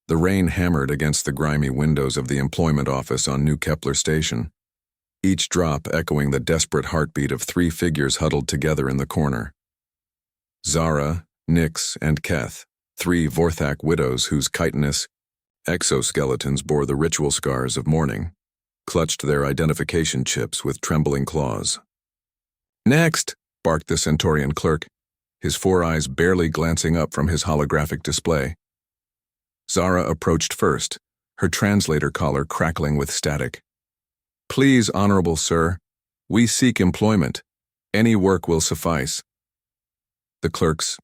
The rain hammered against the grimy windows of the employment office on New Kepler Station, each drop echoing the desperate heartbeat of three figures huddled together in the corner. Zara, Nix, and Keth, three Vorthak widows whose chitinous exoskeletons bore the ritual scars of mourning, clutched their identification chips with trembling claws. "Next!" barked the Centaurian clerk, his four eyes barely glancing up from his holographic display. Zara approached first, her translator collar crackling with static. "Please, honorable sir, we seek employment. Any work will suffice." The clerk's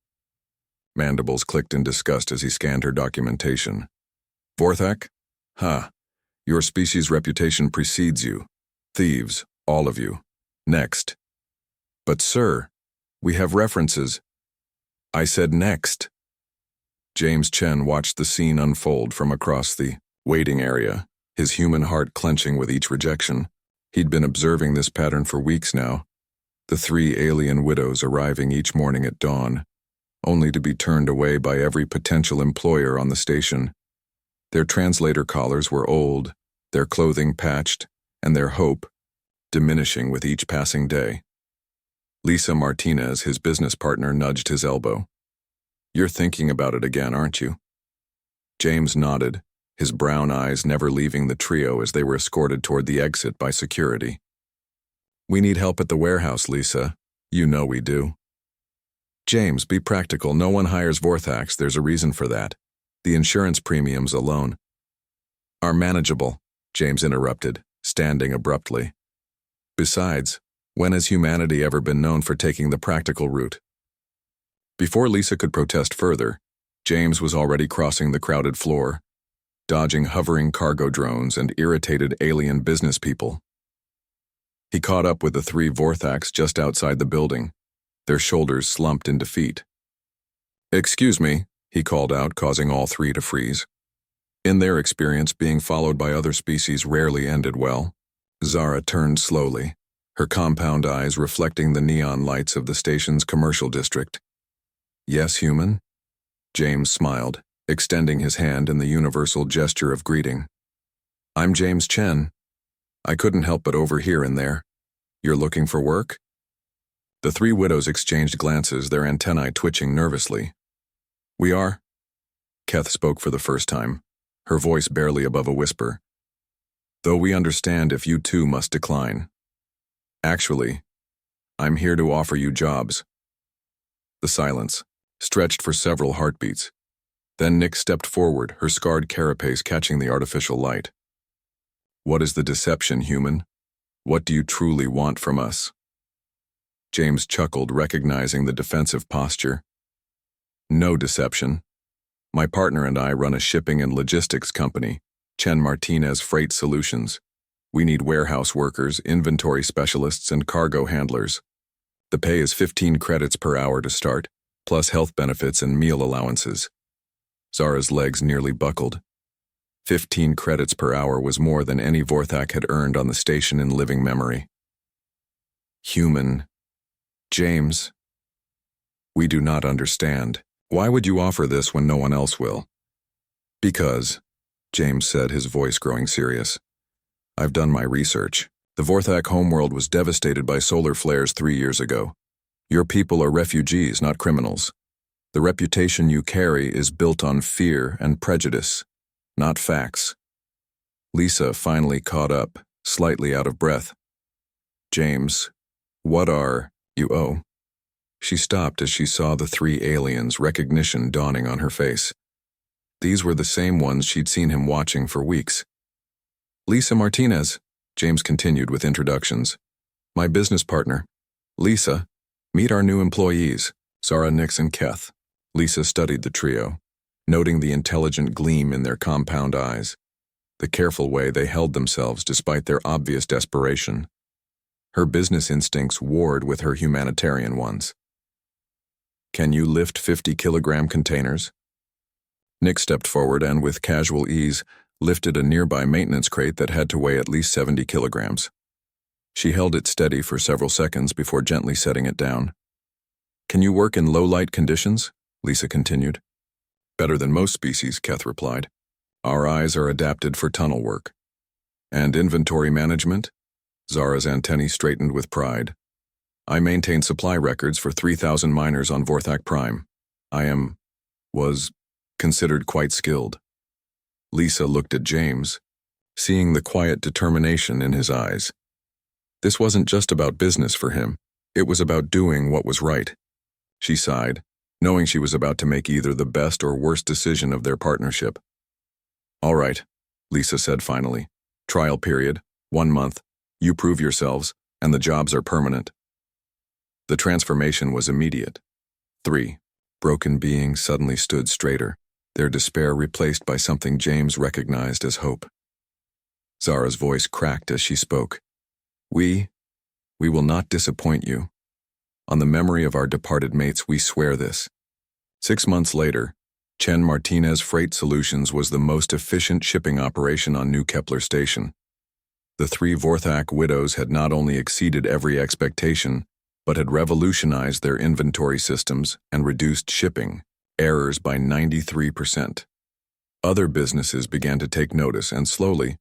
mandibles clicked in disgust as he scanned her documentation. "Vorthak? Ha! Your species' reputation precedes you. Thieves, all of you. Next." "But sir, we have references." "I said next." James Chen watched the scene unfold from across the waiting area, his human heart clenching with each rejection. He'd been observing this pattern for weeks now, the three alien widows arriving each morning at dawn, only to be turned away by every potential employer on the station. Their translator collars were old, their clothing patched, and their hope diminishing with each passing day. Lisa Martinez, his business partner, nudged his elbow. "You're thinking about it again, aren't you?" James nodded, his brown eyes never leaving the trio as they were escorted toward the exit by security. "We need help at the warehouse, Lisa. You know we do." "James, be practical. No one hires Vorthaks. There's a reason for that. The insurance premiums alone." "Are manageable," James interrupted, standing abruptly. "Besides, when has humanity ever been known for taking the practical route?" Before Lisa could protest further, James was already crossing the crowded floor, dodging hovering cargo drones and irritated alien business people. He caught up with the three Vorthaks just outside the building, their shoulders slumped in defeat. "Excuse me," he called out, causing all three to freeze. In their experience, being followed by other species rarely ended well. Zara turned slowly, her compound eyes reflecting the neon lights of the station's commercial district. "Yes, human?" James smiled, extending his hand in the universal gesture of greeting. "I'm James Chen. I couldn't help but overhear in there. You're looking for work?" The three widows exchanged glances, their antennae twitching nervously. "We are." Keth spoke for the first time, her voice barely above a whisper. "Though we understand if you too must decline. Actually, I'm here to offer you jobs." The silence stretched for several heartbeats. Then Nick stepped forward, her scarred carapace catching the artificial light. "What is the deception, human? What do you truly want from us?" James chuckled, recognizing the defensive posture. "No deception. My partner and I run a shipping and logistics company, Chen Martinez Freight Solutions. We need warehouse workers, inventory specialists, and cargo handlers. The pay is 15 credits per hour to start, plus health benefits and meal allowances." Zara's legs nearly buckled. 15 credits per hour was more than any Vorthak had earned on the station in living memory. "Human. James. We do not understand. Why would you offer this when no one else will?" "Because," James said, his voice growing serious, "I've done my research. The Vorthak homeworld was devastated by solar flares 3 years ago. Your people are refugees, not criminals. The reputation you carry is built on fear and prejudice, not facts." Lisa finally caught up, slightly out of breath. "James, what are you owe?" She stopped as she saw the three aliens, recognition dawning on her face. These were the same ones she'd seen him watching for weeks. "Lisa Martinez," James continued with introductions. "My business partner. Lisa, meet our new employees, Zara, Nix, and Keth." Lisa studied the trio, noting the intelligent gleam in their compound eyes, the careful way they held themselves despite their obvious desperation. Her business instincts warred with her humanitarian ones. "Can you lift 50-kilogram containers?" Nick stepped forward and, with casual ease, lifted a nearby maintenance crate that had to weigh at least 70 kilograms. She held it steady for several seconds before gently setting it down. "Can you work in low-light conditions?" Lisa continued. "Better than most species," Keth replied. Our eyes are adapted for tunnel work. And inventory management? Zara's antennae straightened with pride. I maintain supply records for 3,000 miners on Vorthak Prime. Was considered quite skilled. Lisa looked at James, seeing the quiet determination in his eyes. This wasn't just about business for him. It was about doing what was right. She sighed, knowing she was about to make either the best or worst decision of their partnership. All right, Lisa said finally. Trial period, 1 month. You prove yourselves, and the jobs are permanent. The transformation was immediate. 3 broken beings suddenly stood straighter, their despair replaced by something James recognized as hope. Zara's voice cracked as she spoke. We will not disappoint you. On the memory of our departed mates, we swear this. 6 months later, Chen Martinez Freight Solutions was the most efficient shipping operation on New Kepler Station. The 3 Vorthak widows had not only exceeded every expectation, but had revolutionized their inventory systems and reduced shipping errors by 93%. Other businesses began to take notice, and slowly,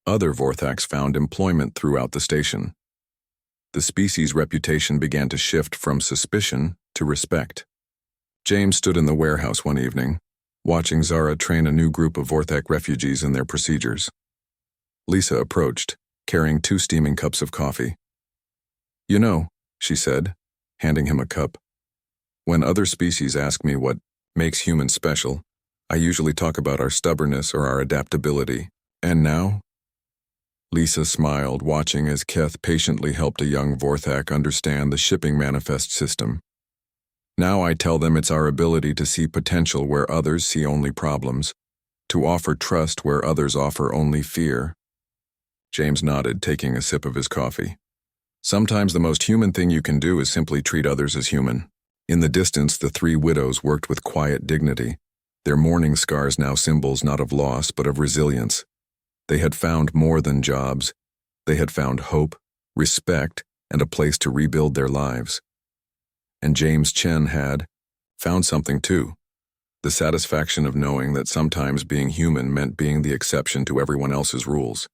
other Vorthaks found employment throughout the station. The species' reputation began to shift from suspicion to respect. James stood in the warehouse one evening, watching Zara train a new group of Vorthak refugees in their procedures. Lisa approached, carrying 2 steaming cups of coffee. You know, she said, handing him a cup. When other species ask me what makes humans special, I usually talk about our stubbornness or our adaptability. And now? Lisa smiled, watching as Keth patiently helped a young Vorthak understand the shipping manifest system. Now I tell them it's our ability to see potential where others see only problems, to offer trust where others offer only fear. James nodded, taking a sip of his coffee. Sometimes the most human thing you can do is simply treat others as human. In the distance, the 3 widows worked with quiet dignity, their mourning scars now symbols not of loss but of resilience. They had found more than jobs. They had found hope, respect, and a place to rebuild their lives. And James Chen had found something too, the satisfaction of knowing that sometimes being human meant being the exception to everyone else's rules.